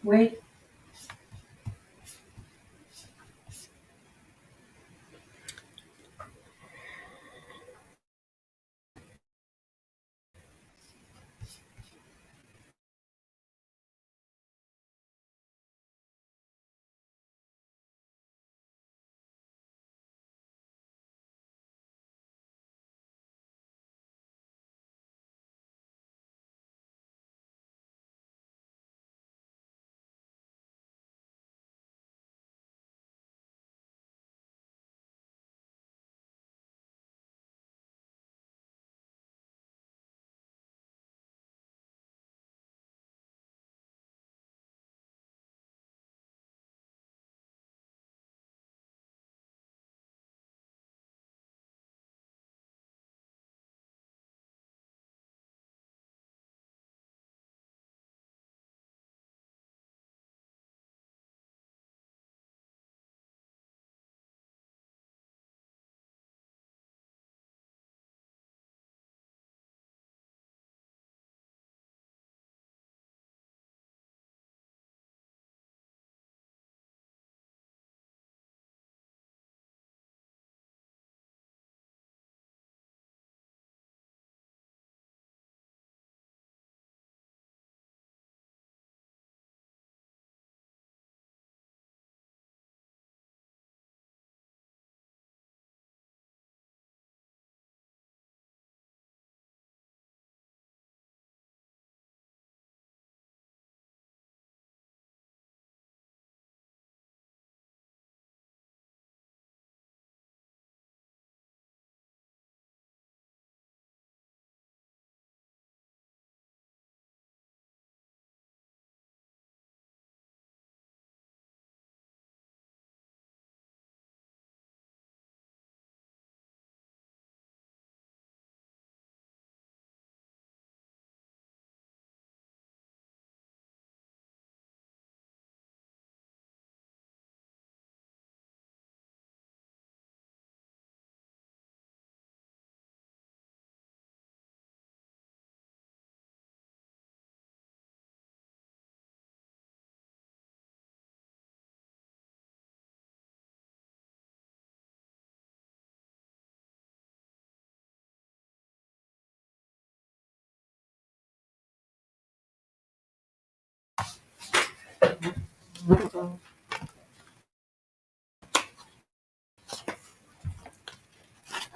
Wait.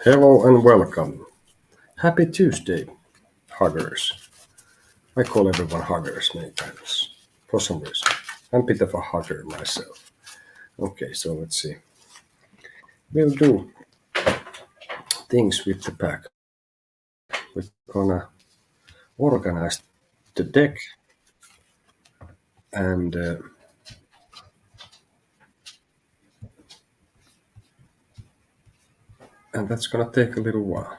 Hello and welcome. Happy Tuesday, huggers. I call everyone huggers many times for some reason. I'm a bit of a hugger myself. Okay, so let's see. We'll do things with the pack. We're gonna organize the deck and and that's gonna take a little while.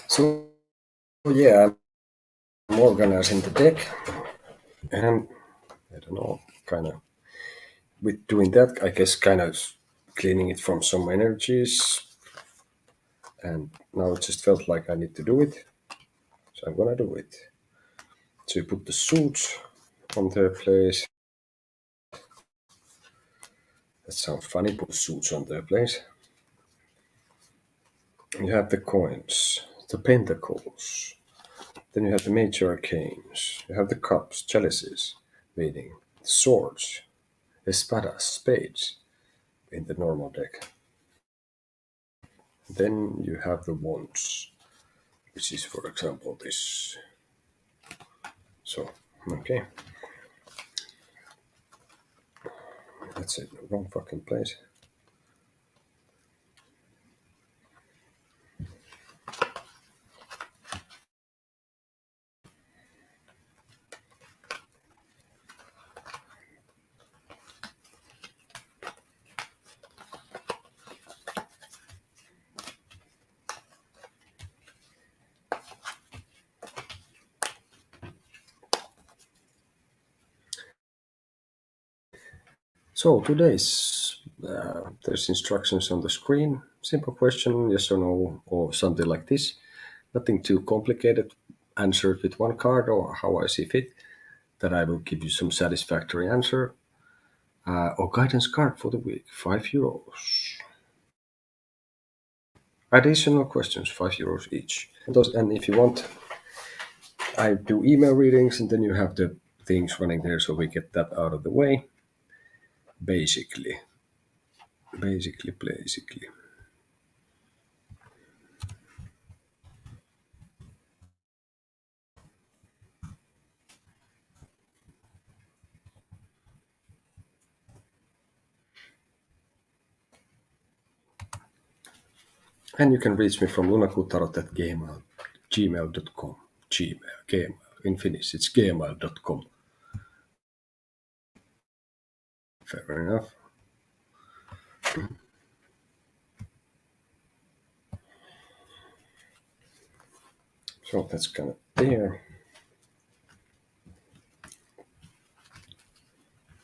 So yeah, I'm organizing the deck and I don't know, kind of with doing that, I guess kind of cleaning it from some energies and now it just felt like I need to do it, so I'm gonna do it. So you put the suits on their place. That sounds funny, put suits on their place. You have the coins, the pentacles, then you have the major arcanes, you have the cups, chalices, meaning the swords, espadas, spades in the normal deck. Then you have the wands, which is, for example, this. So, okay. That's it, wrong fucking place. So today's there's instructions on the screen. Simple question, yes or no, or something like this. Nothing too complicated. Answered with one card or how I see fit. That I will give you some satisfactory answer. Or guidance card for the week, €5. Additional questions, €5 each. And if you want, I do email readings, and then you have the things running there, so we get that out of the way. Basically. And you can reach me from lunakutarot at gmail.com. Gmail. In Finnish, it's gmail.com. Fair enough. So that's kind of there.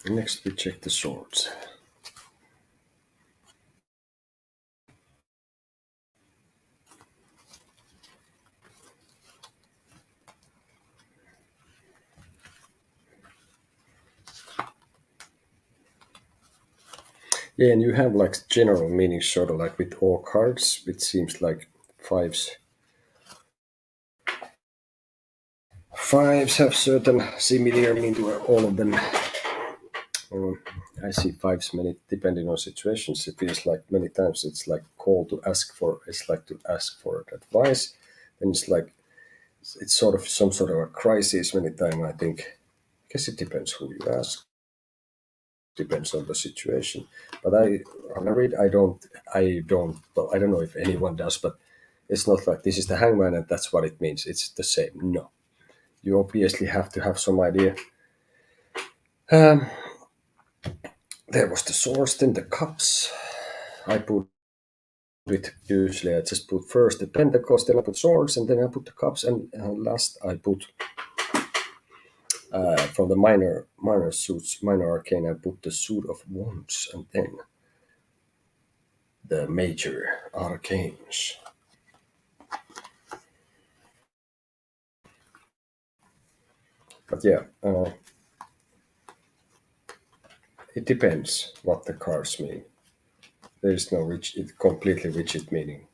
Next, we check the swords. Yeah, and you have like general meaning, sort of like with all cards, it seems like fives. Fives have certain similar meaning to all of them. I see fives many, depending on situations. It feels like many times it's like call to ask for. It's like to ask for advice. Then it's like it's sort of some sort of a crisis. Many times I think. I guess it depends who you ask. Depends on the situation. But when I read, I don't. Well, I don't know if anyone does, but it's not like this is the hangman and that's what it means. It's the same. No, you obviously have to have some idea. Um, there was the swords, then the cups. I put it usually. I just put first the pentacles, then I put swords, and then I put the cups, and last I put from the minor suits, minor arcane. I put the suit of wands, and then the major arcanes. But yeah, it depends what the cards mean. There is no completely rigid meaning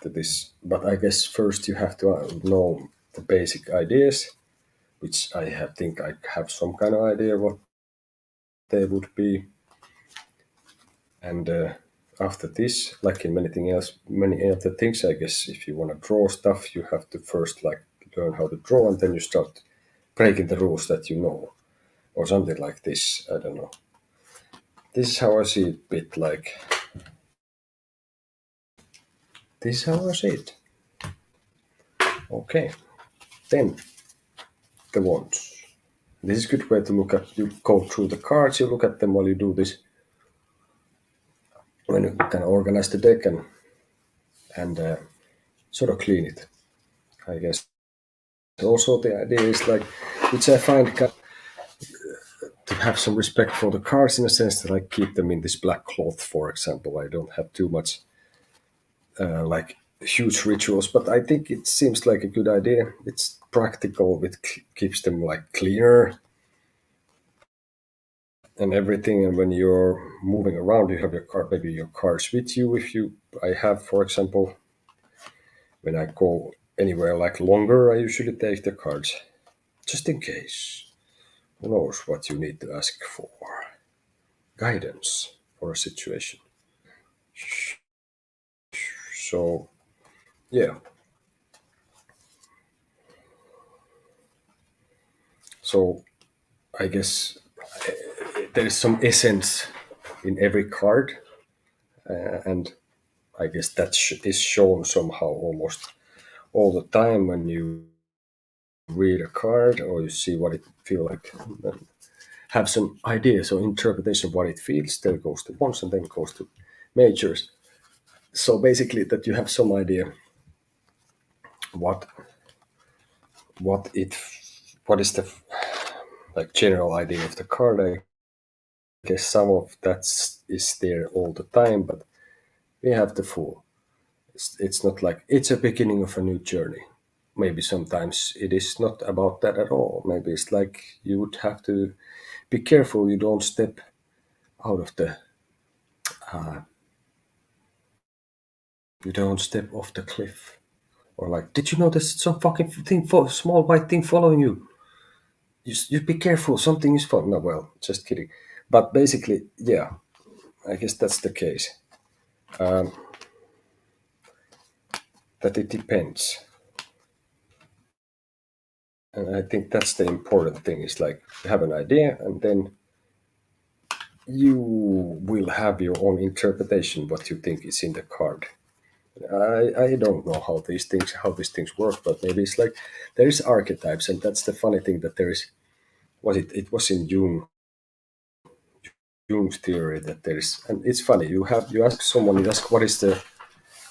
to this. But I guess first you have to know the basic ideas, which think I have some kind of idea what they would be. And after this, like in many other things, I guess if you want to draw stuff, you have to first like learn how to draw, and then you start breaking the rules that you know, or something like this. I don't know. This is how I see it. Bit like this is how I see it. Okay, then the wands. This is a good way to look at. You go through the cards. You look at them while you do this. When you can organize the deck and sort of clean it, I guess. Also, the idea is like, which I find to have some respect for the cards in a sense that I keep them in this black cloth, for example. I don't have too much like huge rituals, but I think it seems like a good idea. It's practical. It keeps them like cleaner and everything. And when you're moving around, you have your car, maybe your cards with you. If you, I have, for example, when I go anywhere like longer, I usually take the cards just in case. Who knows what you need to ask for? Guidance for a situation. So yeah, so I guess there is some essence in every card, and I guess that is shown somehow almost all the time when you read a card or you see what it feel like, and have some ideas or interpretation of what it feels. Then goes to ones and then goes to majors. So basically, that you have some idea what what it what is the like general idea of the card. I guess some of that is there all the time, but we have the full. It's not like it's a beginning of a new journey. Maybe sometimes it is not about that at all. Maybe it's like you would have to be careful you don't step out of the you don't step off the cliff. Or like, did you know there's some fucking thing for small white thing following you? You be careful, something is following. No, well, just kidding. But basically, yeah, I guess that's the case. That it depends. And I think that's the important thing is like you have an idea and then you will have your own interpretation what you think is in the card. I don't know how these things work, but maybe it's like there is archetypes, and that's the funny thing that there is. Was it was in Jung's theory that there is, and it's funny. You ask someone, you ask what is the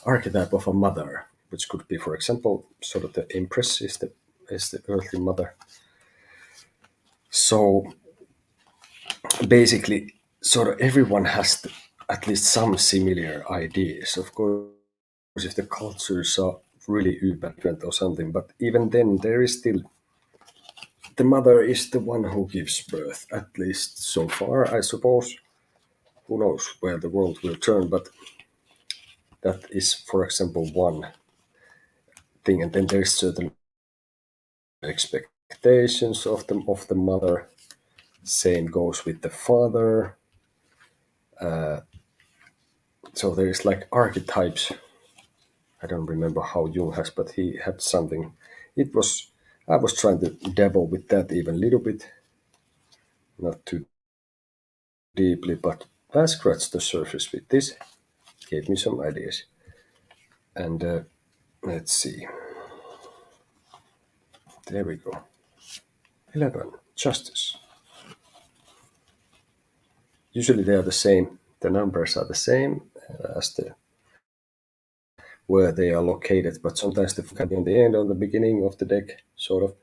archetype of a mother, which could be, for example, sort of the empress is the earthly mother. So basically, sort of everyone has at least some similar ideas. Of course, if the cultures are really different or something, but even then, there is still the mother is the one who gives birth, at least so far, I suppose. Who knows where the world will turn, but that is, for example, one thing. And then there's certain expectations of the mother. Same goes with the father. So there is like archetypes. I don't remember how Jung has, but he had something. It was I was trying to dabble with that even a little bit, not too deeply, but I scratched the surface with this. Gave me some ideas. And let's see. There we go. 11. Justice. Usually they are the same. The numbers are the same as the where they are located, but sometimes they can be on the end or the beginning of the deck, sort of.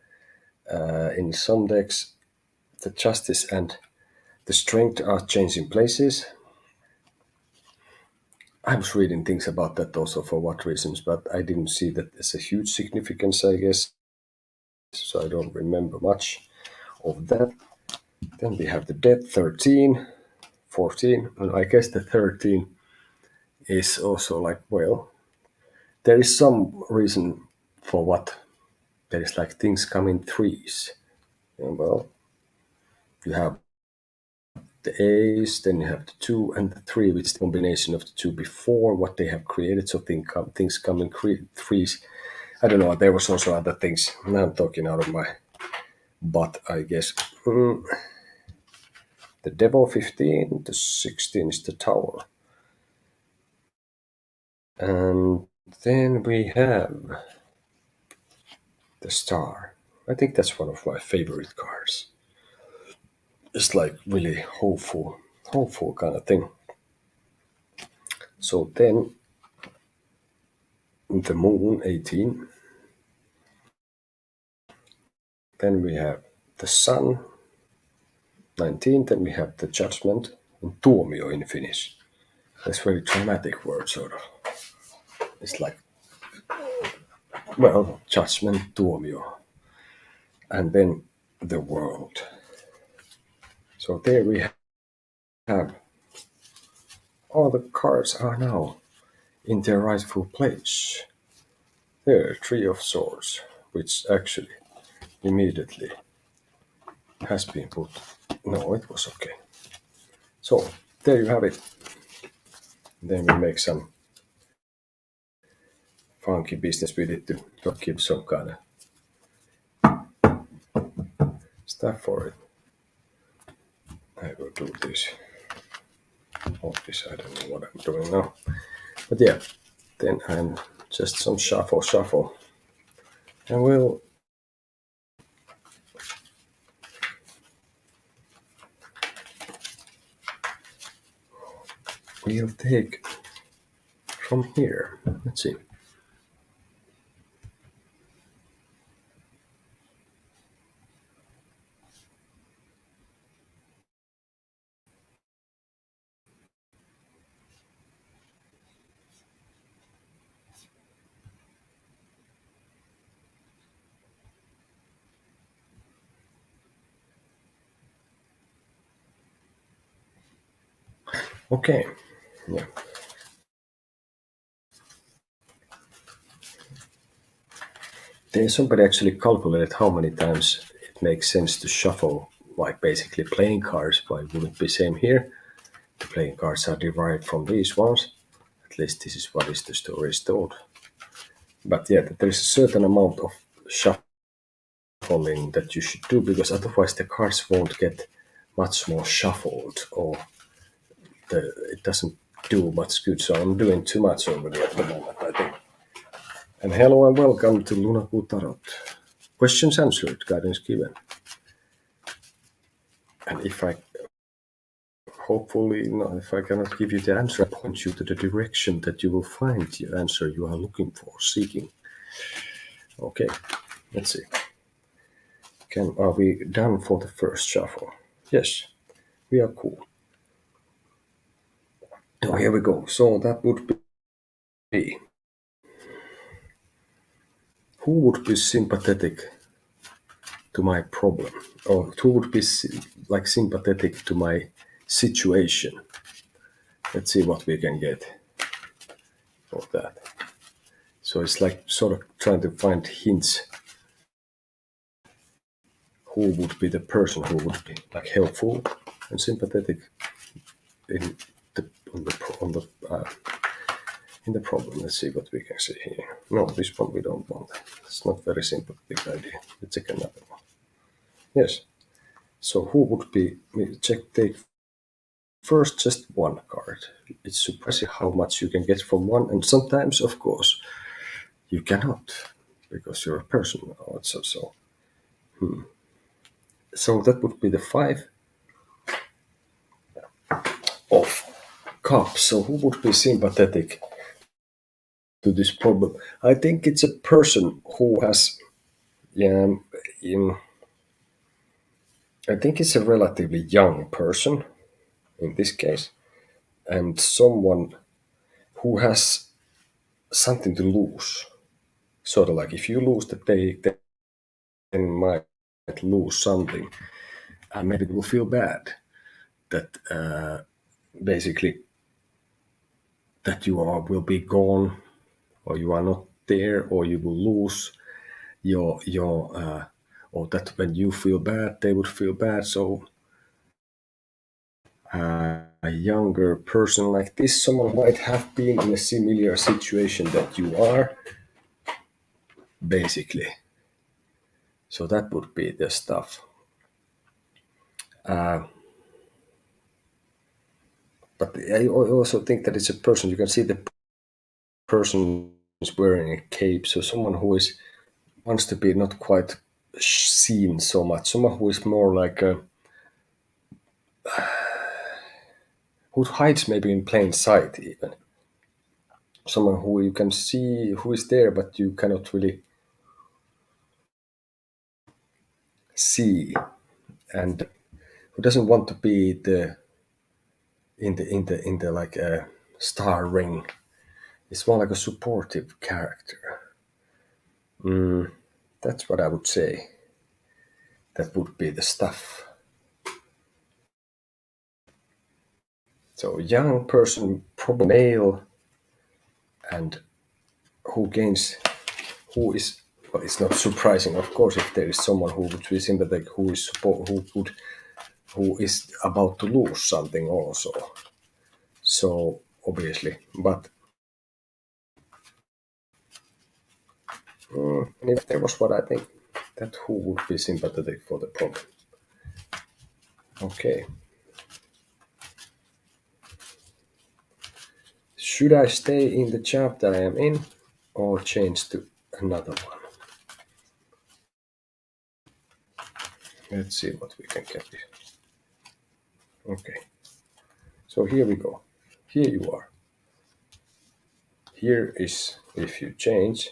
In some decks, the justice and the strength are changing places. I was reading things about that also for what reasons, but I didn't see that as a huge significance, I guess. So I don't remember much of that. Then we have the death 13, 14, and I guess the 13 is also like, well, there is some reason for what there is like things come in threes. And well, you have the A's, then you have the two and the three, which is the combination of the two before what they have created. So things come in threes. I don't know. There was also other things. Now I'm talking out of my butt, I guess. The devil 15, the 16 is the tower. And then we have the star. I think that's one of my favorite cards. It's like really hopeful kind of thing. So then the moon 18. Then we have the sun 19. Then we have the judgment and tuomio in Finnish. That's very dramatic word, sort of. It's like Well, judgment, tuomio, and then the world. So there we have all the cards are now in their rightful place. There, Three of Swords, which actually immediately has been put. No, it was okay. So there you have it. Then we make some funky business with it to give some kind of stuff for it. I will do this. All this, I don't know what I'm doing now. But yeah, then I'm just some shuffle. And we'll take from here. Let's see. Okay. Yeah. There's somebody actually calculated how many times it makes sense to shuffle, like basically playing cards. Why would it be same here? The playing cards are derived from these ones. At least this is what is the story is told. But yeah, there's a certain amount of shuffling that you should do because otherwise the cards won't get much more shuffled or it doesn't do much good. So I'm doing too much already at the moment, I think. And hello and welcome to Lunaku Tarot. Questions answered, guidance given. And if I hopefully no, if I cannot give you the answer, I point you to the direction that you will find the answer you are looking for, seeking. Okay, let's see. Are we done for the first shuffle? Yes, we are cool. Oh, here we go. So that would be who would be sympathetic to my problem, or who would be like sympathetic to my situation. Let's see what we can get for that. So it's like sort of trying to find hints. Who would be the person who would be like helpful and sympathetic in the on the in the problem? Let's see what we can see here. No, this one we don't want. It's not very sympathetic idea. Let's take another one. Yes. So who would be? We take first just one card. It's surprising how much you can get from one, and sometimes, of course, you cannot because you're a person also. So that would be the Five of Cups. So who would be sympathetic to this problem? I think it's a person who has, yeah, I think it's a relatively young person in this case, and someone who has something to lose. Sort of like if you lose the day, then might lose something, and maybe it will feel bad that basically that you are will be gone, or you are not there, or you will lose your or that when you feel bad, they would feel bad. So a younger person like this, someone might have been in a similar situation that you are, basically. So that would be the stuff. But I also think that it's a person. You can see the person is wearing a cape, so someone who is wants to be not quite seen so much. Someone who is more like a who hides maybe in plain sight even. Someone who you can see who is there, but you cannot really see, and who doesn't want to be in the like a star ring. It's more like a supportive character. Mm, that's what I would say. That would be the stuff. So young person, probably male, and who gains, who is. Well, it's not surprising, of course, if there is someone who would be sympathetic, who is about to lose something also. So obviously, but if there was what I think, that who would be sympathetic for the problem. Okay, should I stay in the job that I am in, or change to another one? Let's see what we can get here. Okay, so here we go. Here you are. Here is if you change.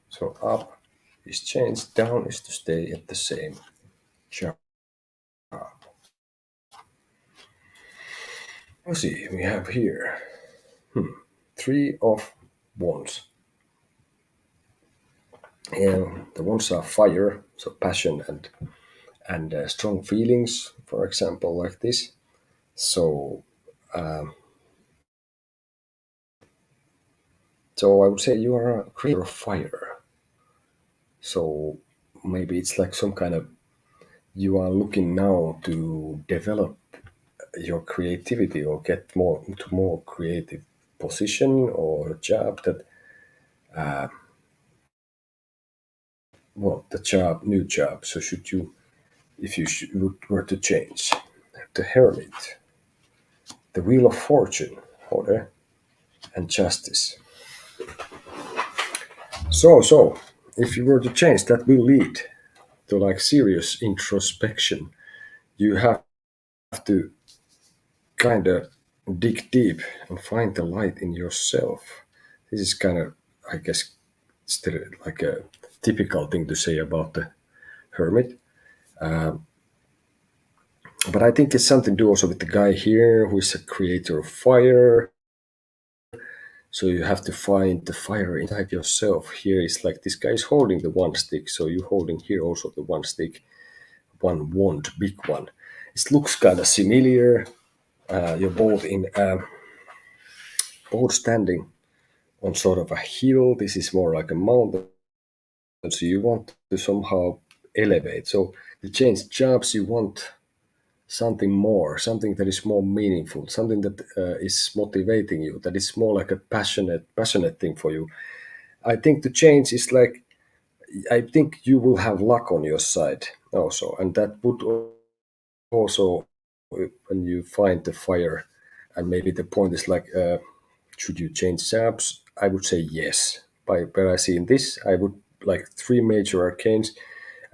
So up is change, down is to stay at the same job. Let's see, we have here three of wands. And the wands are fire, so passion and strong feelings, for example, like this. So, so I would say you are a creator of fire. So maybe it's like some kind of you are looking now to develop your creativity or get more into more creative position or job that well the job new job. So should you if you were to change the hermit, the wheel of fortune, order and justice. So if you were to change, that will lead to like serious introspection. You have to kind of dig deep and find the light in yourself. This is kind of, I guess, still like a typical thing to say about the hermit. But I think it's something to do also with the guy here who is a creator of fire. So you have to find the fire inside yourself. Here is like this guy is holding the one stick, so you holding here also the one stick, one wand, big one. It looks kind of similar. You're both standing on sort of a hill. This is more like a mountain, so you want to somehow elevate. So to change jobs, you want something more, something that is more meaningful, something that is motivating you, that is more like a passionate thing for you. I think the change is like I think you will have luck on your side also, and that would also when you find the fire, and maybe the point is like, should you change jobs? I would say yes. By I see in this, I would like three major arcanes.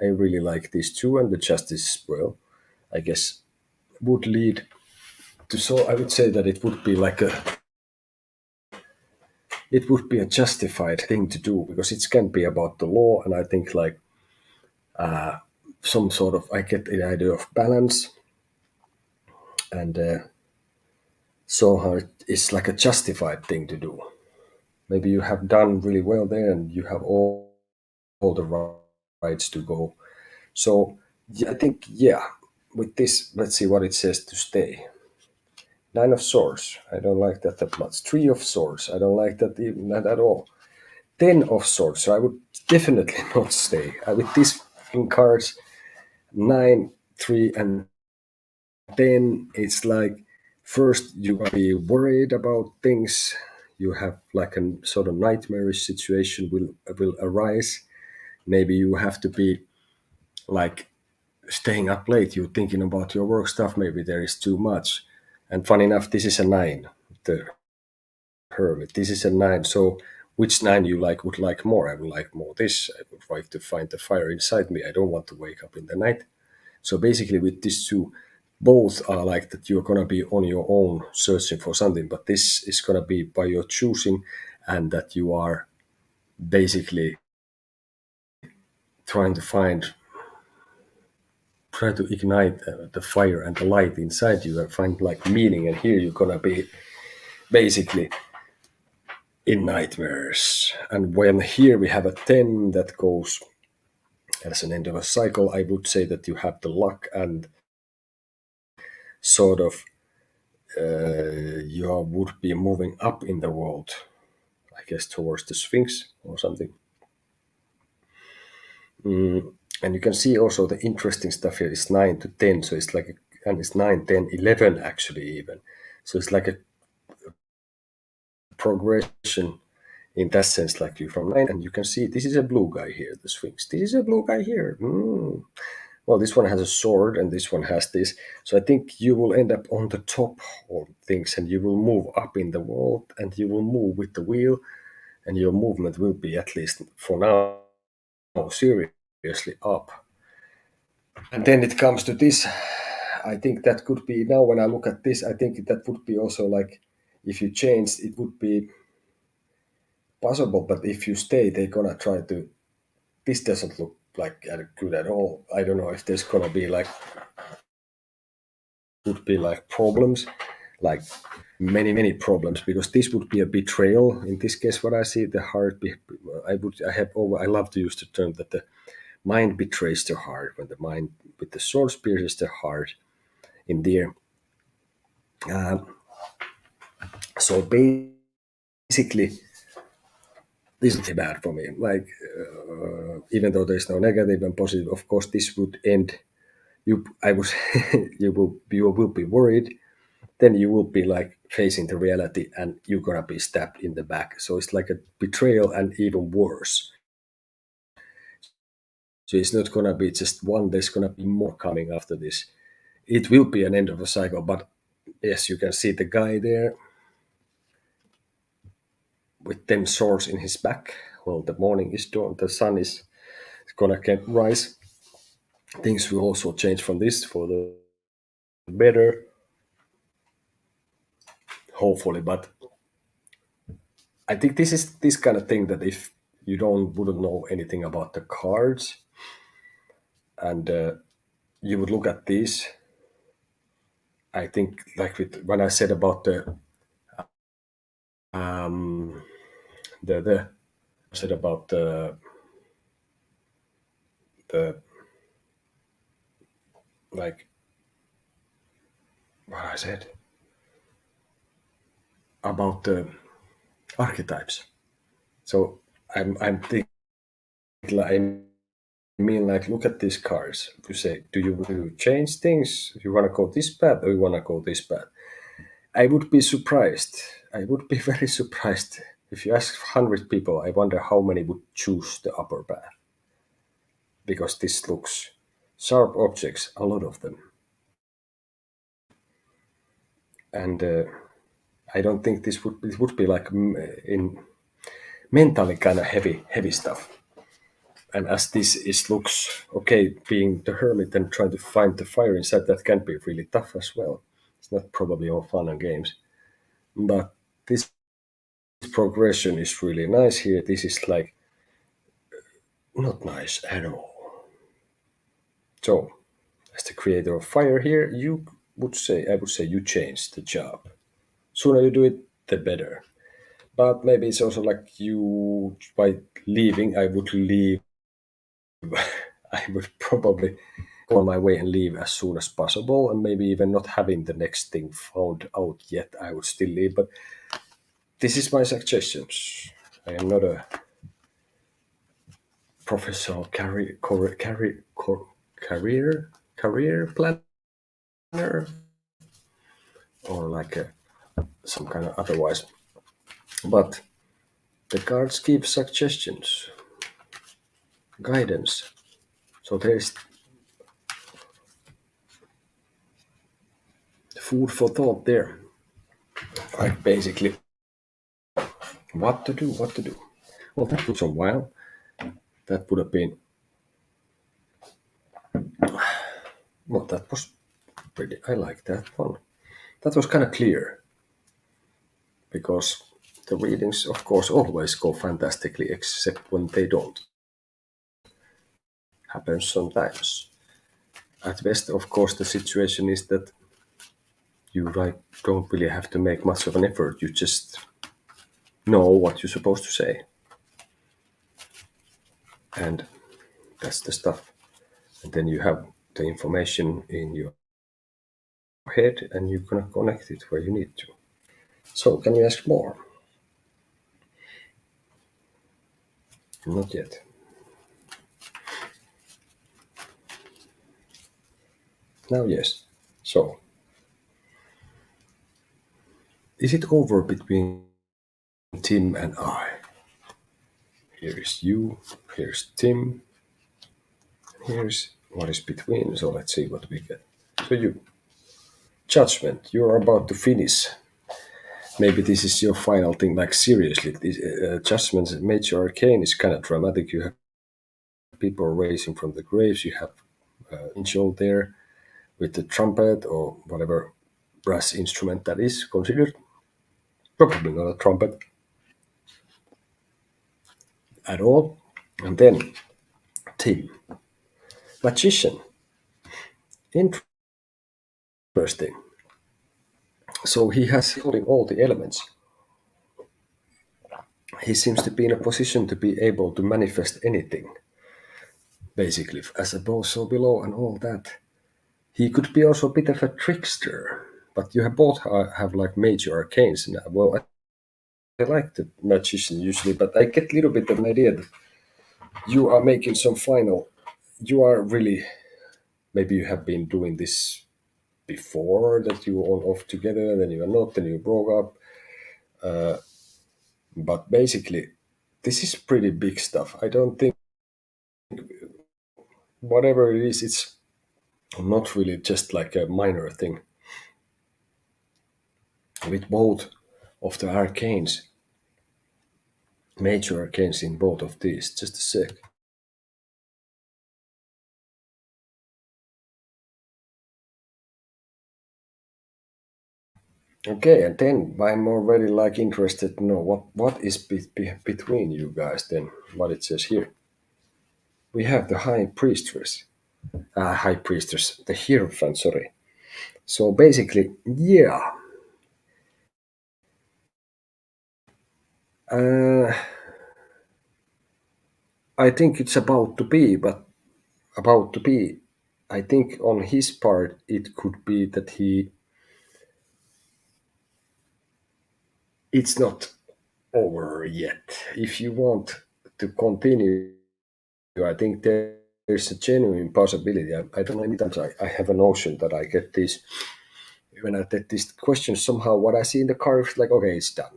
I really like these two, and the justice, well, I guess would lead to. So I would say that it would be a justified thing to do because it can be about the law, and I think like some sort of I get the idea of balance, and so how it's like a justified thing to do. Maybe you have done really well there, and you have all the rights to go. So yeah, I think yeah, with this, let's see what it says to stay. Nine of Swords, I don't like that much. Three of Swords, I don't like that even not at all. Ten of Swords, so I would definitely not stay. With these fucking cards, nine, three, and then it's like first you gotta be worried about things. You have like a sort of nightmarish situation will arise. Maybe you have to be like staying up late. You're thinking about your work stuff. Maybe there is too much. And funny enough, this is a nine. The hermit. This is a nine. So which nine you like would like more? I would like more this. I would like to find the fire inside me. I don't want to wake up in the night. So basically, with these two, both are like that you're gonna be on your own searching for something, but this is gonna be by your choosing, and that you are basically trying to try to ignite the fire and the light inside you and find like meaning. And here you're gonna be basically in nightmares. And when here we have a 10 that goes as an end of a cycle, I would say that you have the luck and sort of you would be moving up in the world, I guess, towards the Sphinx or something. And you can see also the interesting stuff here is 9 to 10. So it's like, and it's 9, 10, 11 actually, even. So it's like a progression in that sense, like you from 9. And you can see this is a blue guy here, the Sphinx. This is a blue guy here. Well, this one has a sword and this one has this. So I think you will end up on the top of things and you will move up in the world and you will move with the wheel and your movement will be, at least for now, seriously up. And then it comes to this. I think that could be, now when I look at this, I think that would be also like, if you change, it would be possible, but if you stay, they're gonna try to. This doesn't look like good at all. I don't know if there's gonna be like, would be like problems, like many problems, because this would be a betrayal. In this case, what I see, the heart. I love to use the term that the mind betrays the heart when the mind with the sword pierces the heart in there. So basically, this is bad for me. Like, even though there's no negative and positive, of course, this would end. I was, you will be worried. Then you will be like facing the reality, and you're gonna be stabbed in the back. So it's like a betrayal, and even worse. So it's not gonna be just one. There's gonna be more coming after this. It will be an end of a cycle, but yes, you can see the guy there with 10 swords in his back. Well, the morning is dawn, the sun is gonna get rise. Things will also change from this for the better, hopefully. But I think this is this kind of thing that if you wouldn't know anything about the cards, and you would look at these, I think like when I said about the I said about the like what I said about the archetypes. So I'm thinking, I mean, like, look at these cards. You say, do you change things? You want to go this path or you want to go this path? I would be surprised. I would be very surprised if you ask 100 people. I wonder how many would choose the upper path, because this looks sharp objects, a lot of them, and I don't think this would be like in mentally kind of heavy stuff. And as this is looks okay, being the hermit and trying to find the fire inside, that can be really tough as well. It's not probably all fun and games, but this progression is really nice here. This is like not nice at all. So, as the creator of fire here, I would say you change the job. Sooner you do it, the better. But maybe it's also like you, by leaving, I would leave. I would probably go on my way and leave as soon as possible, and maybe even not having the next thing found out yet, I would still leave. But this is my suggestions. I am not a professional career planner, or like some kind of otherwise. But the cards give suggestions, guidance. So there's food for thought there. Like basically, what to do, what to do. Well, that took some while. That would have been, well, that was pretty, I like that one. That was kind of clear, because the readings, of course, always go fantastically, except when they don't. Happens sometimes. At best, of course, the situation is that you like don't really have to make much of an effort. You just know what you're supposed to say. And that's the stuff. And then you have the information in your head and you're gonna connect it where you need to. So can you ask more? Not yet. Now yes. So is it over between Tim and I? Here is you, here's Tim, here's what is between. So let's see what we get. So you, judgment, you're about to finish. Maybe this is your final thing. Like seriously, this judgment's major arcane is kind of dramatic. You have people raising from the graves. You have angel there with the trumpet or whatever brass instrument that is considered. Probably not a trumpet at all. And then Tim, magician, interesting. So he has holding all the elements. He seems to be in a position to be able to manifest anything, basically, as above, so below, and all that. He could be also a bit of a trickster, but you have both have like major arcanes now. Well, I like the magician usually, but I get a little bit of an idea that you are making some final. You are really maybe you have been doing this before that you on off together, then you are not, then you broke up. But basically, this is pretty big stuff. I don't think whatever it is, it's not really just like a minor thing. With both of the arcanes, major arcanes in both of these. Just a sec. Okay, and then I'm already like interested to know what is between you guys. Then what it says here. We have the high priestess, high priestess, the hierophant. Sorry. So basically, yeah, uh, I think it's about to be, but about to be. I think on his part, it could be that it's not over yet. If you want to continue, I think there's a genuine possibility. I don't know. Many times I have a notion that I get this when I get these questions. Somehow, what I see in the car is like, okay, it's done.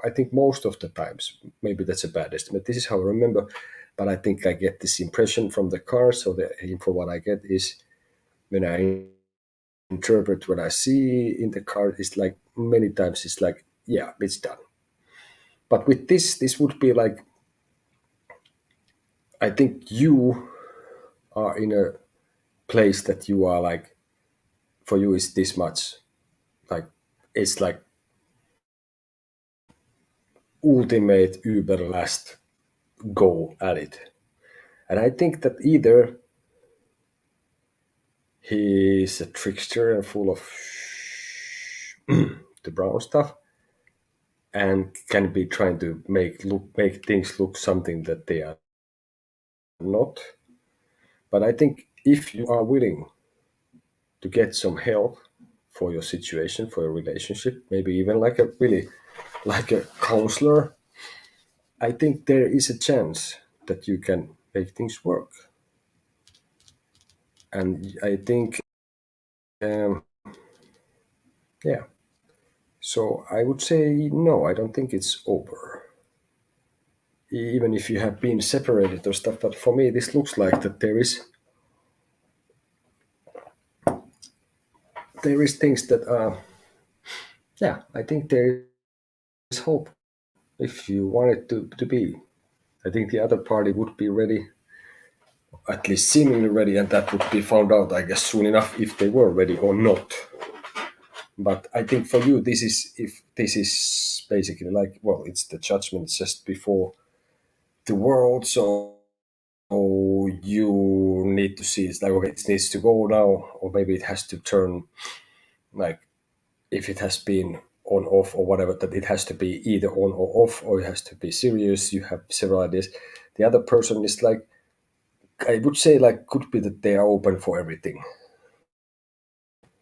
I think most of the times, maybe that's a bad estimate. This is how I remember, but I think I get this impression from the car. So the info what I get is when I interpret what I see in the car is like many times it's like, yeah, it's done. But with this would be like I think you are in a place that you are like for you is this much like it's like ultimate uber last go at it. And I think that either he's a trickster and full of the brown stuff and can be trying to make things look something that they are not. But I think if you are willing to get some help for your situation, for your relationship, maybe even like a really like a counselor, I think there is a chance that you can make things work. And I think, um, yeah. So I would say no. I don't think it's over. Even if you have been separated or stuff, but for me, this looks like that there is things that are yeah. I think there is hope if you want it to be. I think the other party would be ready, at least seemingly ready, and that would be found out, I guess, soon enough if they were ready or not. But I think for you, this is basically like well, it's the judgment just before the world, so you need to see it's like okay, it needs to go now, or maybe it has to turn like if it has been on off or whatever, that it has to be either on or off, or it has to be serious. You have several ideas. The other person is like, I would say, like, could be that they are open for everything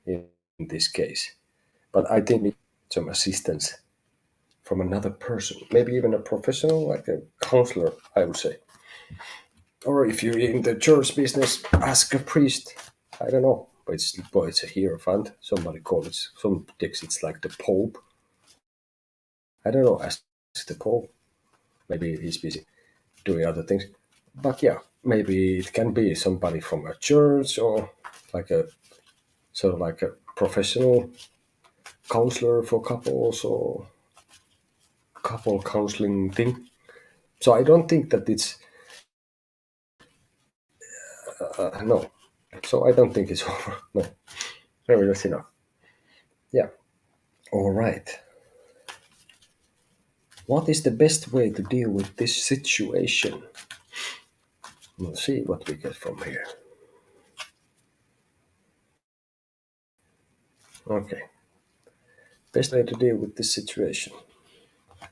in this case. But I think we need some assistance from another person, maybe even a professional, like a counselor, I would say. Or if you're in the church business, ask a priest. I don't know, but it's a hierophant. Somebody call it. Some thinks it's like the Pope. I don't know. Ask the Pope. Maybe he's busy doing other things. But yeah, maybe it can be somebody from a church, or like a sort of like a professional counselor for couples, or couple counseling thing. So I don't think that it's no. So I don't think it's over. No, maybe that's enough. Yeah. All right. What is the best way to deal with this situation? We'll see what we get from here. Okay. Best way to deal with this situation.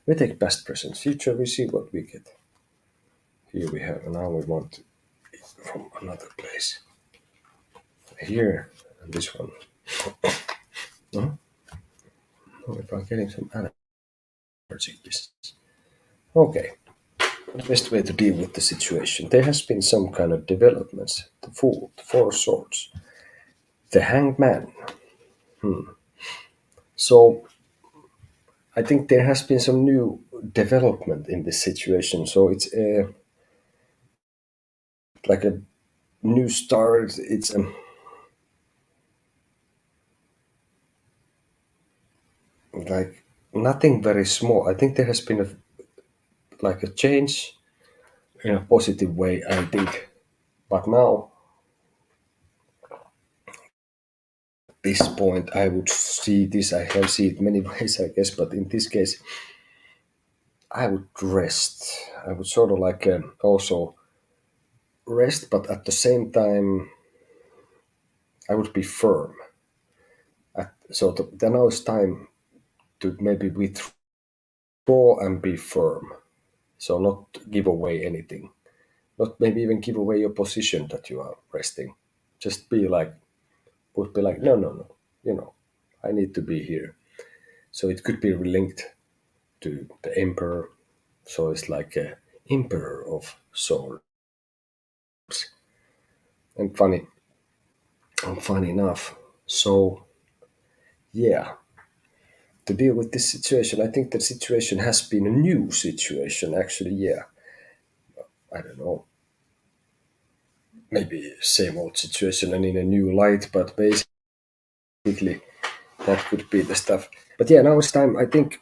We take past, present, future. We see what we get. Here we have. Now we want it from another place. Here and this one. No? Oh, if I'm getting some allergic business. Okay. The best way to deal with the situation. There has been some kind of developments. The Fool, the Four Swords, the Hanged Man. So I think there has been some new development in this situation. So it's like a new start. It's like nothing very small. I think there has been like a change in a positive way, I think. But now, this point, I would see this. I have seen it many ways, I guess. But in this case, I would rest. I would sort of like also rest, but at the same time, I would be firm. Then now it's time to maybe withdraw and be firm. So not give away anything. Not maybe even give away your position that you are resting. Just be like, would be like, no, no, no. I need to be here. So it could be linked to the emperor. So it's like a emperor of swords. And funny enough. So yeah, to deal with this situation, I think the situation has been a new situation. Actually, yeah, I don't know, maybe same old situation and in a new light, but basically that could be the stuff. But yeah, now it's time. I think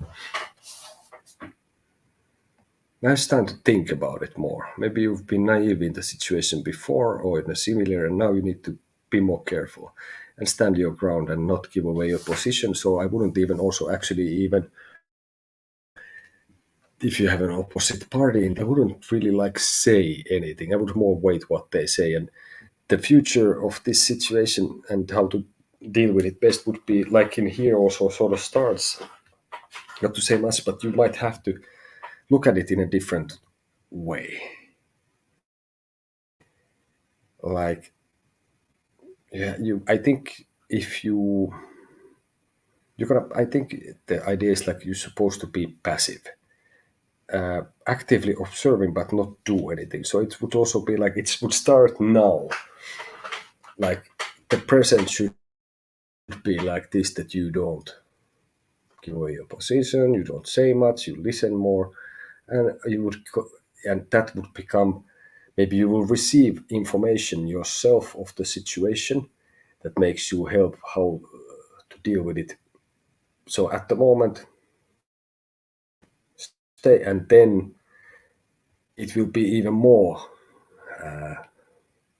now it's time to think about it more. Maybe you've been naive in the situation before or in a similar, and now you need to be more careful and stand your ground and not give away your position. So I wouldn't even also actually even if you have an opposite party, I wouldn't really like say anything. I would more wait what they say, and the future of this situation and how to deal with it best would be like in here also sort of starts. Not to say much, but you might have to look at it in a different way. Like, yeah, I think if you're gonna, I think the idea is like you're supposed to be passive, actively observing, but not do anything. So it would also be like it would start now. Like the present should be like this, that you don't give away your position, you don't say much, you listen more, and and that would become, maybe you will receive information yourself of the situation that makes you help how to deal with it. So at the moment, stay, and then it will be even more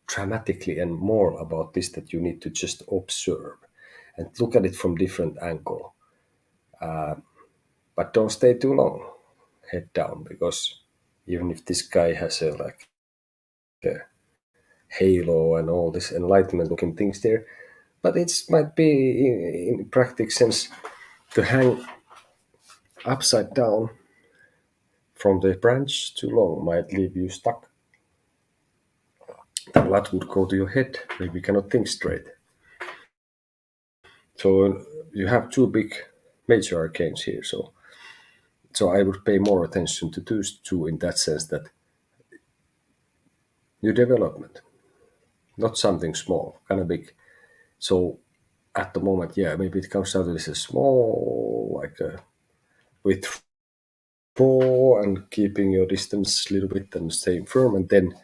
dramatically and more about this, that you need to just observe and look at it from different angle. But don't stay too long. Head down, because even if this guy has a like a halo and all this enlightenment looking things there, but it might be in practical sense to hang. Upside down from the branch too long might leave you stuck. The blood would go to your head. Maybe you cannot think straight. So you have two big major arcanes here. So I would pay more attention to those two in that sense that your development, not something small, kind of big. So at the moment, yeah, maybe it comes out as a small, like withdraw and keeping your distance a little bit and staying firm, and then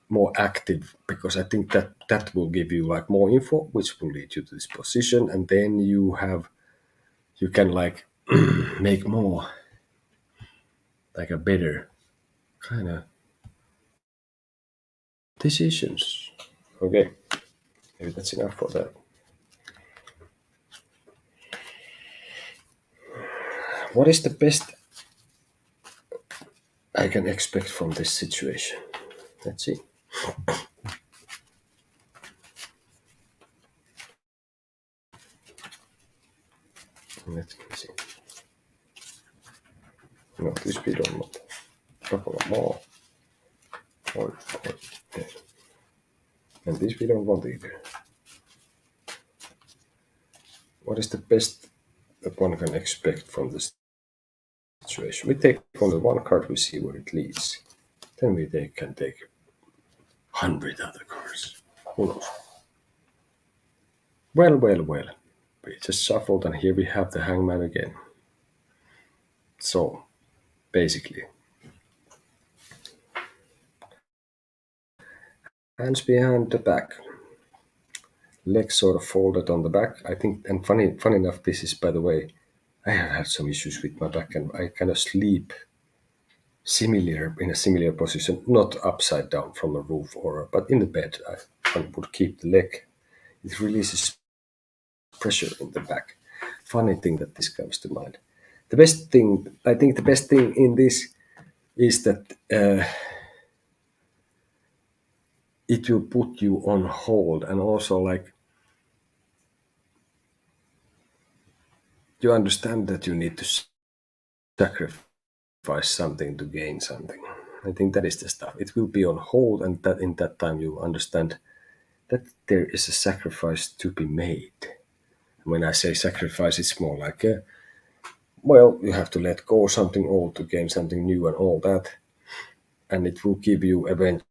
more active because I think that that will give you like more info, which will lead you to this position, and then you can like make more like a better kind of decisions. Okay, maybe that's enough for that. What is the best I can expect from this situation? Let's see. Let's see. No, this we don't want. Couple of more. Yeah. And this we don't want either. What is the best that one can expect from this situation? We take only one card, we see where it leads. Then can take 100 other cards. Who knows? Well, well, well. We just shuffled, and here we have the hangman again. So, basically, hands behind the back, legs sort of folded on the back. I think, and funny enough, this is, by the way, I have had some issues with my back, and I kind of sleep similar in a similar position, not upside down from a roof but in the bed. I would keep the leg. It releases pressure in the back. Funny thing that this comes to mind. The best thing, I think, the best thing in this is that it will put you on hold, and also like you understand that you need to sacrifice something to gain something. I think that is the stuff. It will be on hold, and that in that time you understand that there is a sacrifice to be made. When I say sacrifice, it's more like well, you have to let go something old to gain something new and all that, and it will give you eventually.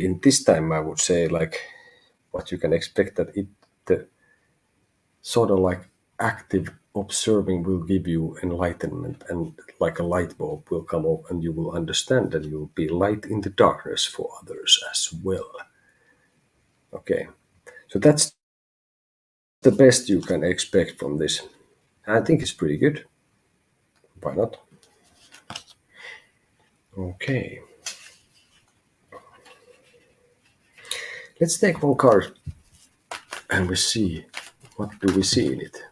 In this time, I would say like what you can expect that it the sort of like active observing will give you enlightenment, and like a light bulb will come up, and you will understand that you will be light in the darkness for others as well. Okay, so that's the best you can expect from this. I think it's pretty good. Why not? Okay, let's take one card and we see what do we see in it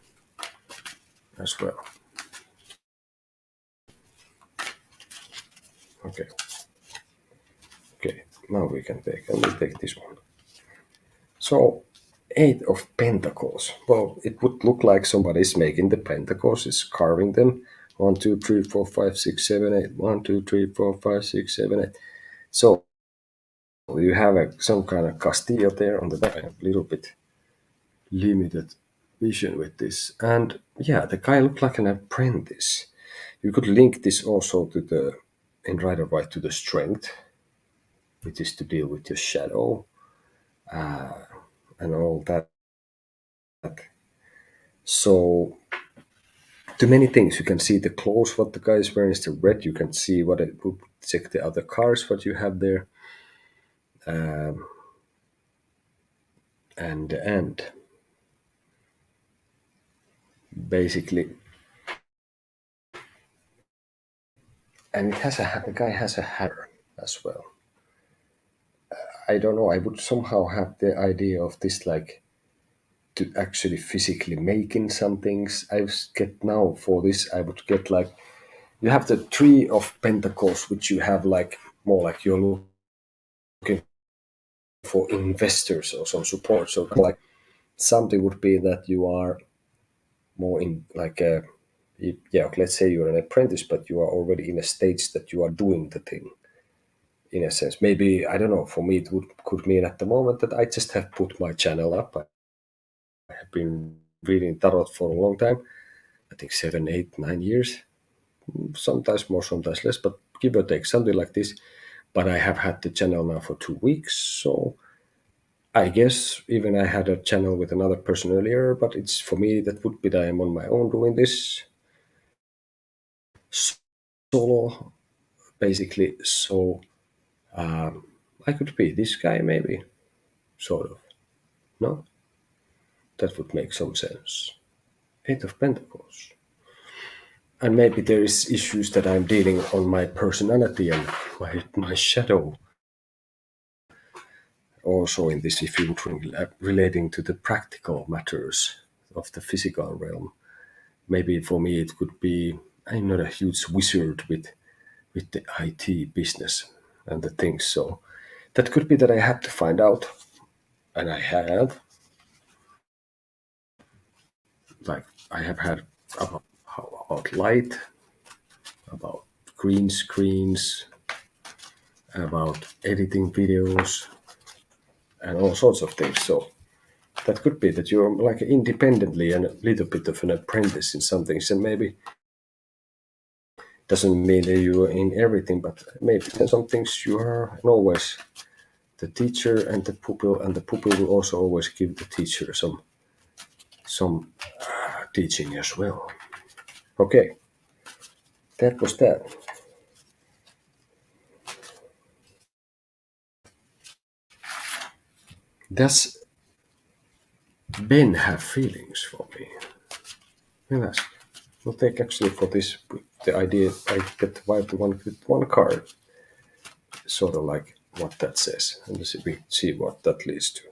as well. Okay, okay. Now we can take and we take this one. So, Eight of Pentacles. Well, it would look like somebody's making the pentacles, is carving them. 1, 2, 3, 4, 5, 6, 7, 8. 1, 2, 3, 4, 5, 6, 7, 8. So you have some kind of Castillo there on the back. I have a little bit limited vision with this. And yeah, the guy looked like an apprentice. You could link this also to the, in Rider White, to the strength, which is to deal with your shadow and all that. So, too many things. You can see the clothes, what the guy is wearing is the red. You can see what it would check the other cars, what you have there. And basically, and it has the guy has a hair as well. I don't know. I would somehow have the idea of this like to actually physically making some things. I get now for this. I would get like you have the Three of Pentacles, which you have like more like you're looking for investors or some support. So like something would be that you are more in like Yeah, let's say you're an apprentice, but you are already in a stage that you are doing the thing in a sense. Maybe, I don't know, for me, could mean at the moment that I just have put my channel up. I have been reading Tarot for a long time. I think 7, 8, 9 years, sometimes more, sometimes less, but give or take something like this. But I have had the channel now for 2 weeks, so I guess even I had a channel with another person earlier, but it's for me that would be that I'm on my own doing this solo, basically. So I could be this guy, maybe, sort of. No, that would make some sense. Eight of Pentacles, and maybe there is issues that I'm dealing on my personality and my shadow. Also, in this, if you would relating to the practical matters of the physical realm, maybe for me it could be I'm not a huge wizard with the IT business and the things. So that could be that I have to find out, and I have, like I have had about light, about green screens, about editing videos, and all sorts of things. So that could be that you're like independently and a little bit of an apprentice in some things, and maybe doesn't mean that you are in everything, but maybe in some things you are, and always the teacher and the pupil will also always give the teacher some teaching as well. Okay, that was that. Does Ben have feelings for me? We'll ask. We'll take actually for this the idea I get the vibe to one with one card, sort of like what that says, and we see what that leads to.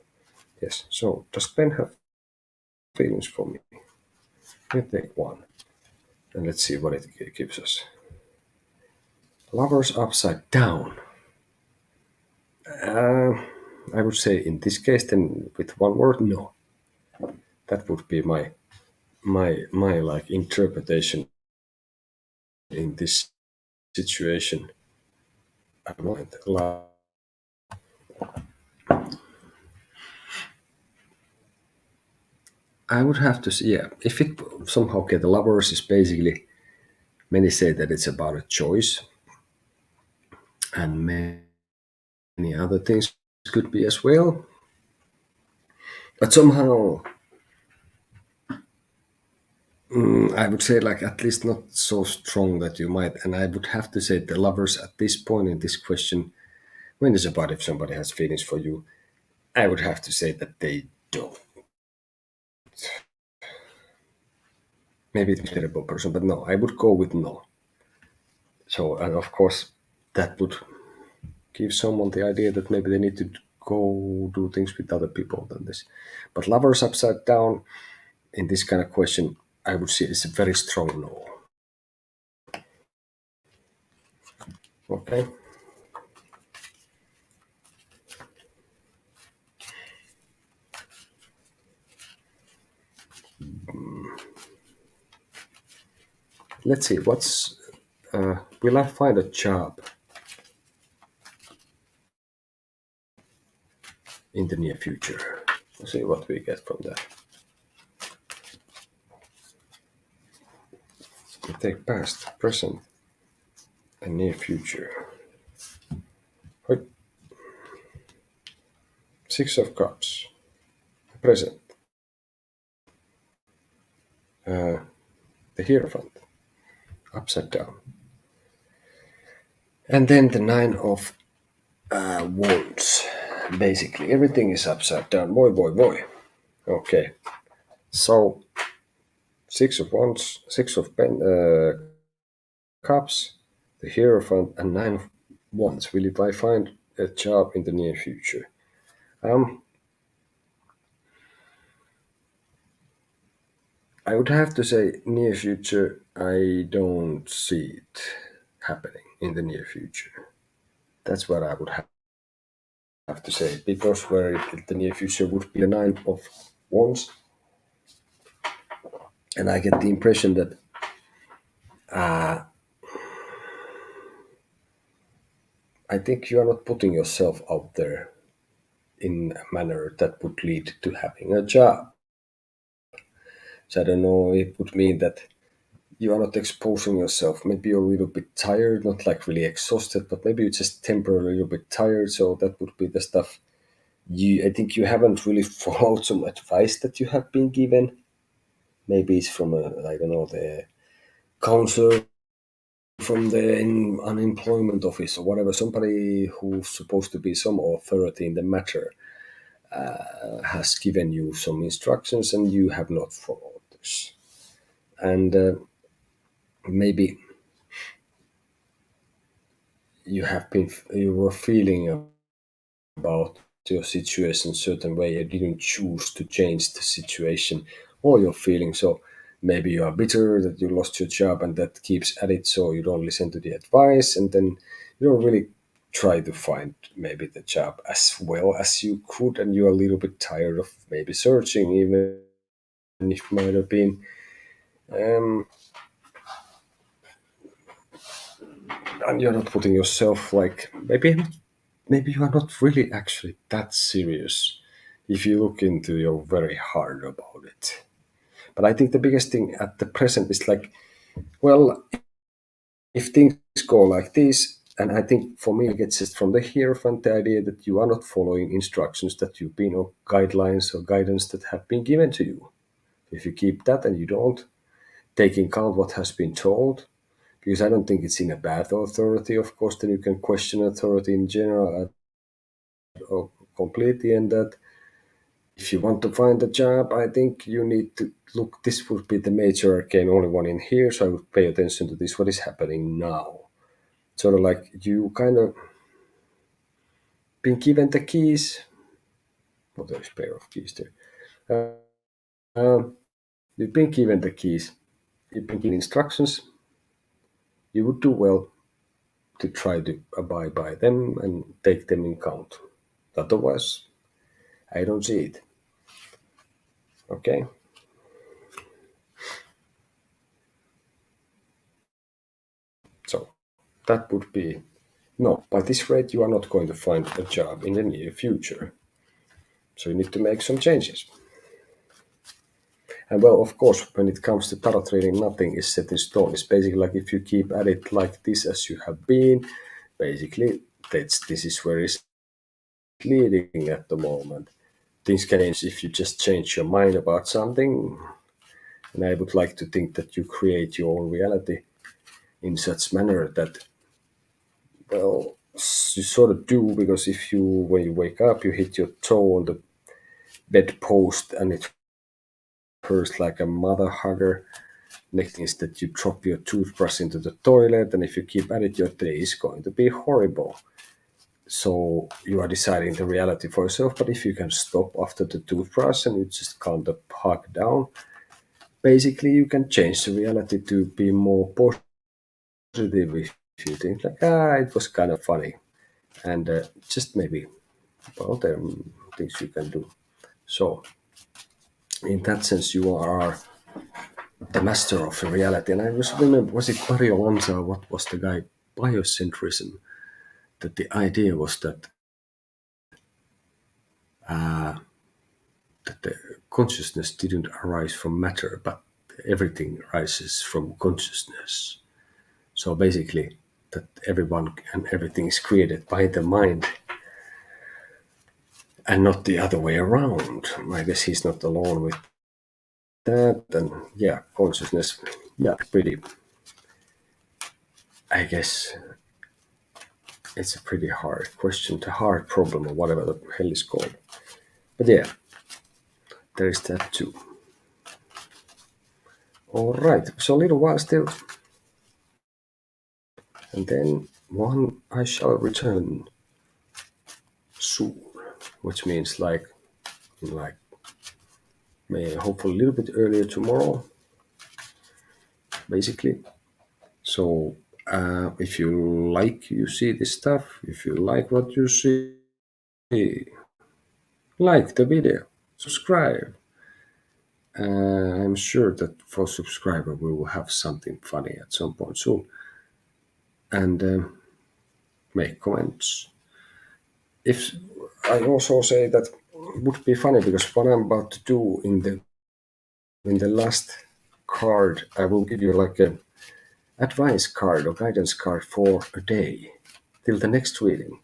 Yes. So does Ben have feelings for me? We'll take one, and let's see what it gives us. Lovers upside down. I would say in this case, then with one word, no. That would be my like interpretation in this situation. I might I would have to say, yeah, if it somehow get the lovers is basically, many say that it's about a choice, and many other things could be as well. But somehow, I would say like at least not so strong that you might. And I would have to say the lovers at this point in this question, when it's about if somebody has feelings for you, I would have to say that they don't. Maybe it's a terrible person, but no, I would go with no. So, and of course, that would give someone the idea that maybe they need to go do things with other people than this. But lovers upside down in this kind of question, I would say it's a very strong no. Okay. Let's see. Will I find a job in the near future? Let's see what we get from that. We take past, present, and near future. Right. Six of Cups, present, the Hierophant, upside down, and then the Nine of Wands. Basically, everything is upside down. Boy, boy, boy. Okay, so Six of Wands, Cups, the Hierophant, and Nine of Wands. Will I find a job in the near future? Um, I would have to say near future. I don't see it happening in the near future. That's what I would have to say, because where the near future would be the Nine of Wands, and I get the impression that Uh, I think you are not putting yourself out there in a manner that would lead to having a job. So I don't know, it would mean that you are not exposing yourself. Maybe you're a little bit tired, not like really exhausted, but maybe you're just temporarily a little bit tired. So that would be the stuff. I think you haven't really followed some advice that you have been given. Maybe it's from I don't know, the counselor, from the unemployment office or whatever, somebody who's supposed to be some authority in the matter has given you some instructions and you have not followed this. And maybe you were feeling about your situation certain way. You didn't choose to change the situation or your feeling. So maybe you are bitter that you lost your job and that keeps at it, so you don't listen to the advice, and then you don't really try to find maybe the job as well as you could, and you're a little bit tired of maybe searching, even if it might have been um, and you're not putting yourself like maybe you are not really actually that serious if you look into you're very hard about it. But I think the biggest thing at the present is like, well, if things go like this, and I think for me, I get just from the hierophant the idea that you are not following instructions that you've been, or guidelines or guidance that have been given to you. If you keep that and you don't take in count what has been told, because I don't think it's in a bad authority, of course, then you can question authority in general or completely, and that if you want to find a job, I think you need to look. This would be the major arcane, only one in here, so I would pay attention to this. What is happening now? Sort of like you kind of been given the keys. Oh, there's a pair of keys there. You've been given the keys. You've been given instructions. You would do well to try to abide by them and take them in count. Otherwise, I don't see it. Okay, so that would be no. By this rate, you are not going to find a job in the near future. So you need to make some changes. And well, of course, when it comes to tarot trading, nothing is set in stone. It's basically like if you keep at it like this as you have been, basically this is where it's leading at the moment. Things can change if you just change your mind about something. And I would like to think that you create your own reality in such manner that, well, you sort of do, because if you, when you wake up, you hit your toe on the bedpost and it hurts like a mother hugger. Next thing is that you drop your toothbrush into the toilet, and if you keep at it, your day is going to be horrible. So you are deciding the reality for yourself. But if you can stop after the toothbrush and you just calm the hug down, basically you can change the reality to be more positive. If you think like, it was kind of funny, and just maybe, well, there are things you can do. So in that sense, you are the master of the reality. And I was remember, was it Mario Lanza? What was the guy? Biocentrism. That the idea was that the consciousness didn't arise from matter, but everything arises from consciousness. So basically, that everyone and everything is created by the mind and not the other way around. I guess he's not alone with that. And yeah, consciousness, yeah, pretty, I guess it's a pretty hard question, a hard problem, or whatever the hell is called. But yeah, there is that too. All right, so a little while still, and then one I shall return soon, which means like may hopefully a little bit earlier tomorrow, basically. So if you like you see this stuff, if you like what you see, like the video, subscribe, I'm sure that for subscriber we will have something funny at some point soon, and make comments. If I also say that would be funny because what I'm about to do in the last card, I will give you like a advice card or guidance card for a day till the next reading.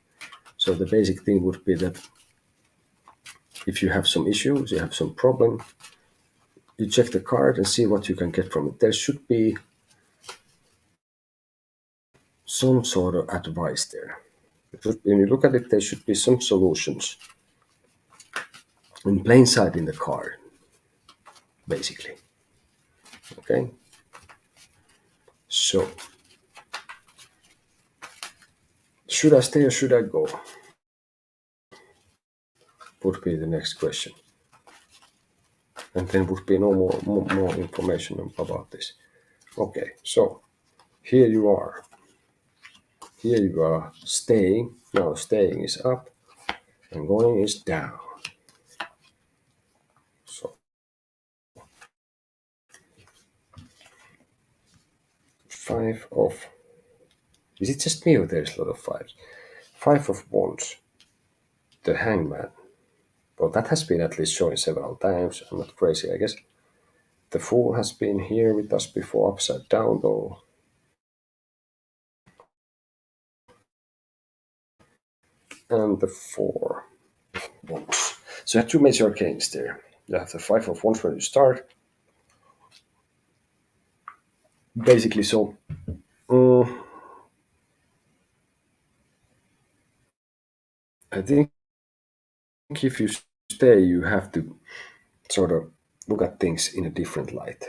So the basic thing would be that if you have some issues, you have some problem, you check the card and see what you can get from it. There should be some sort of advice there. When you look at it, there should be some solutions in plain sight in the card, basically. Okay? So, should I stay or should I go? Would be the next question. And then would be no more information about this. Okay, so here you are. Here you are staying. Now staying is up and going is down. So five of, is it just me or there's a lot of fives? Five of wands. The hangman. Well, that has been at least shown several times. I'm not crazy, I guess. The fool has been here with us before, upside down though. And the four of wands. So you have two major arcanes there. You have the five of wands when you start. Basically, so I think if you stay, you have to sort of look at things in a different light,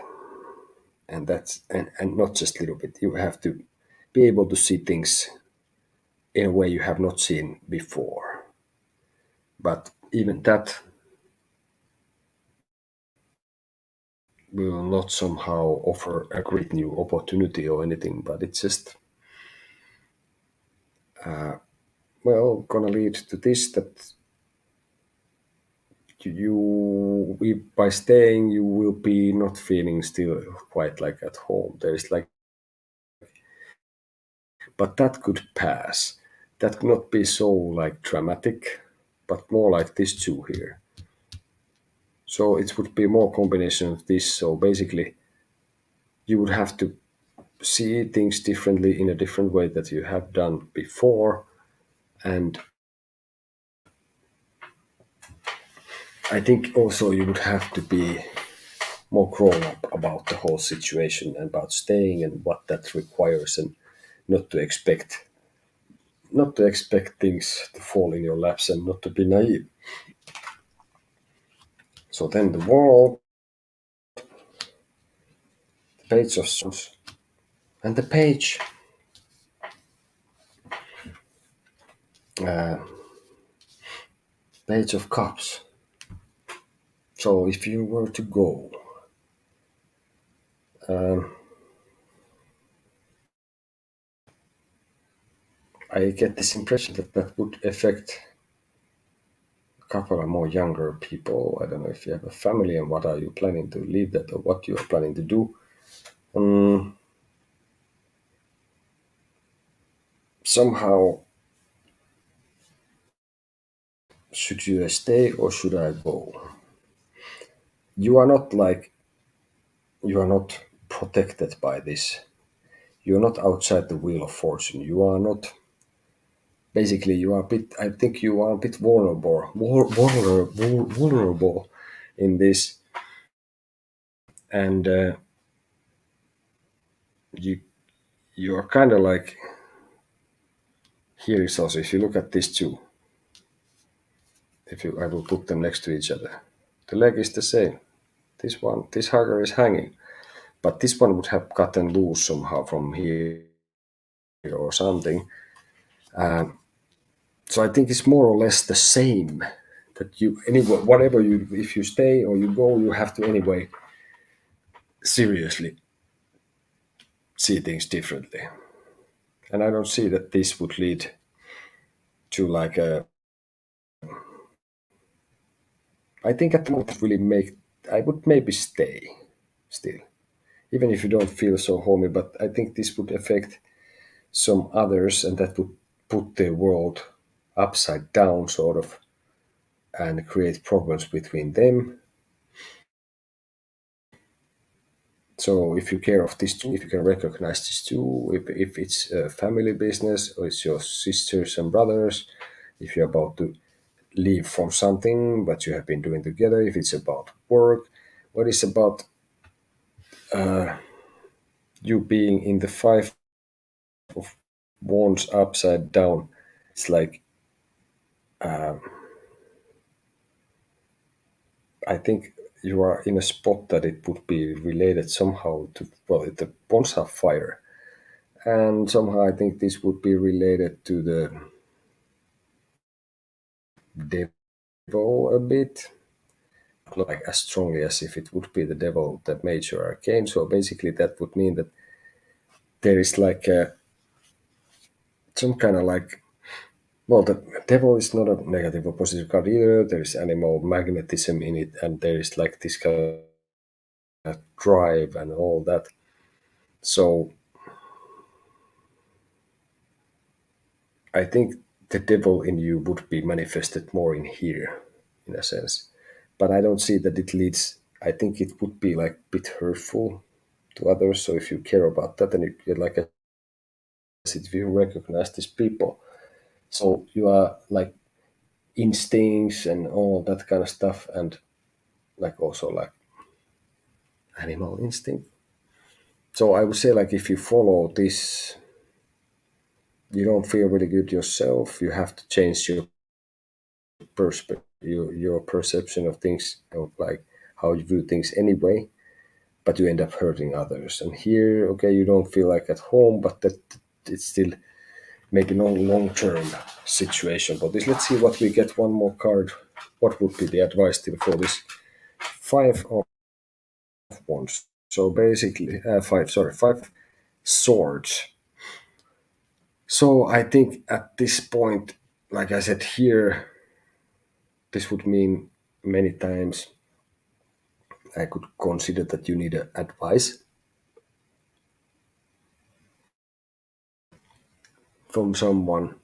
and that's and not just a little bit. You have to be able to see things in a way you have not seen before. But even that will not somehow offer a great new opportunity or anything. But it's just well gonna lead to this that by staying you will be not feeling still quite like at home. There's like, but that could pass. That could not be so like dramatic, but more like this two here. So it would be more combination of this. So basically, you would have to see things differently in a different way that you have done before, and I think also you would have to be more grown up about the whole situation and about staying and what that requires, and not to expect things to fall in your laps and not to be naive. So then the world, the page of swords, and the page page of cups. So if you were to go, I get this impression that that would affect a couple of more younger people. I don't know if you have a family and what are you planning to leave that or what you are planning to do. Somehow, should you stay or should I go? You are not like, you are not protected by this. You're not outside the wheel of fortune. You are not, basically you are a bit, I think you are a bit vulnerable in this, and you you are kind of like, here is also, if you look at these two, if you I will put them next to each other, the leg is the same. This hugger is hanging, but this one would have gotten loose somehow from here or something. So I think it's more or less the same, that you anyway, whatever you, if you stay or you go, you have to anyway seriously see things differently. And I don't see that this would lead to like a, I think at the moment really make I would maybe stay still, even if you don't feel so homey. But I think this would affect some others, and that would put the world upside down, sort of, and create problems between them. So if you care of this too, if you can recognize this too, if it's a family business or it's your sisters and brothers, if you're about to leave from something but you have been doing together, if it's about work, what is about you being in the five of wands upside down, it's like I think you are in a spot that it would be related somehow to, well, the wands have fire, and somehow I think this would be related to the devil a bit, not like as strongly as if it would be the devil, the major arcane. So basically, that would mean that there is like some kind of like, well, the devil is not a negative or positive card either. There is animal magnetism in it, and there is like this kind of drive and all that. So I think the devil in you would be manifested more in here, in a sense. But I don't see that it leads. I think it would be like a bit hurtful to others. So if you care about that, and you like I said, if you recognize these people, so you are like instincts and all that kind of stuff, and like also like animal instinct. So I would say like if you follow this, you don't feel really good yourself. You have to change your perspective, your perception of things, of like how you view things anyway. But you end up hurting others. And here, okay, you don't feel like at home, but that it's still maybe no long-term situation. But this, let's see what we get. One more card. What would be the advice still for this five of wands? So basically, five swords. So I think at this point, like I said here, this would mean many times I could consider that you need advice from someone,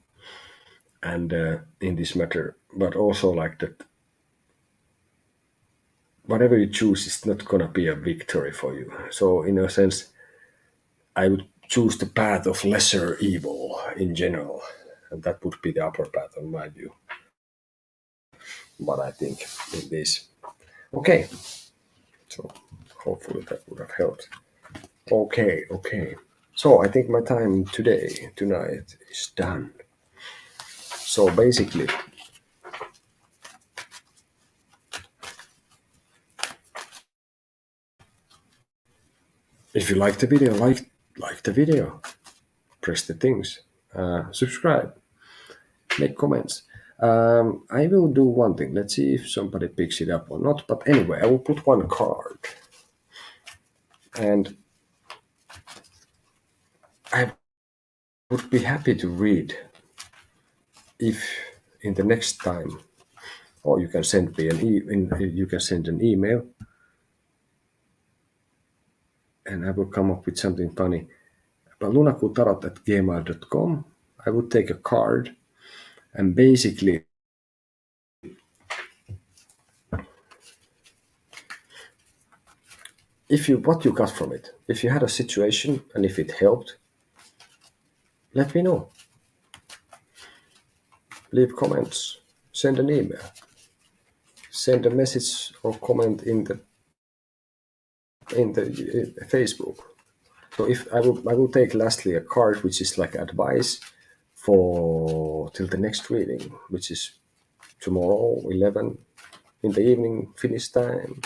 and in this matter, but also like that whatever you choose is not gonna be a victory for you. So in a sense, I would choose the path of lesser evil in general, and that would be the upper path in my view. What I think in this. Okay, so hopefully that would have helped. Okay. So I think my time tonight is done. So basically, if you like the video, like the video, press the things, subscribe, make comments. I will do one thing. Let's see if somebody picks it up or not. But anyway, I will put one card, and I would be happy to read if in the next time, or you can send me you can send an email, and I will come up with something funny. But lunakutarot@gmail.com. I would take a card, and basically, if you what you got from it, if you had a situation and if it helped, let me know. Leave comments, send an email, send a message or comment in the Facebook. So if I will take lastly a card which is like advice for till the next reading, which is tomorrow 11 in the evening Finnish time.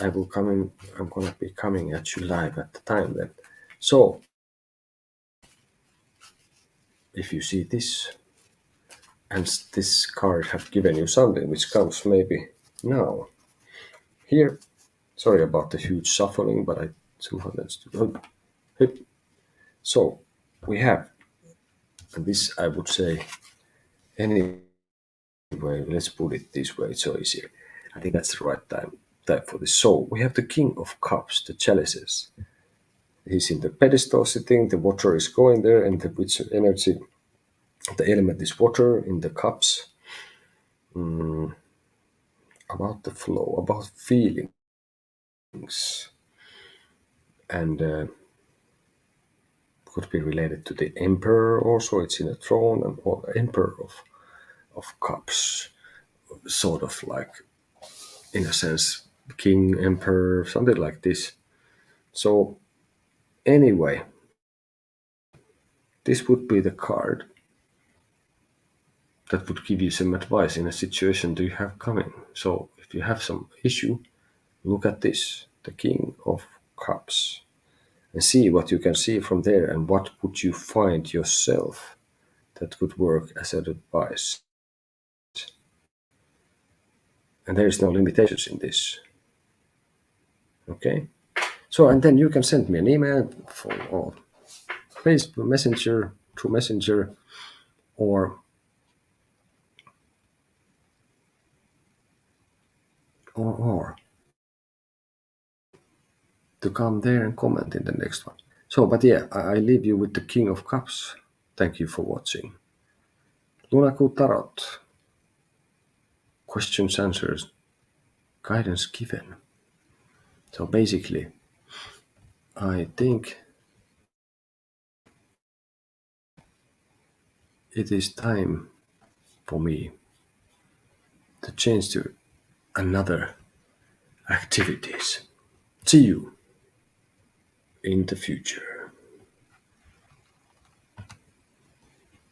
I'm gonna be coming at you live at the time then. So if you see this and this card have given you something which comes maybe now here. Sorry about the huge shuffling, but I somehow managed to. So we have, and this I would say anyway. Let's put it this way; it's so easier. I think that's the right time. type for this. So we have the King of Cups, the chalices. He's in the pedestal sitting, the water is going there, and the which energy, the element is water in the cups. About the flow, about feelings, and could be related to the emperor also. It's in a throne, and or the emperor of cups, sort of like, in a sense, king, emperor, something like this. So anyway, this would be the card that would give you some advice in a situation do you have coming. So if you have some issue, look at this, the King of Cups, and see what you can see from there and what would you find yourself that could work as an advice. And there is no limitations in this. Okay? So, and then you can send me an email for, or Facebook Messenger, through Messenger, or or to come there and comment in the next one. So, but yeah, I leave you with the King of Cups. Thank you for watching. Lunaku Tarot. Questions, answers, guidance given. So basically, I think it is time for me to change to another activities. See you in the future.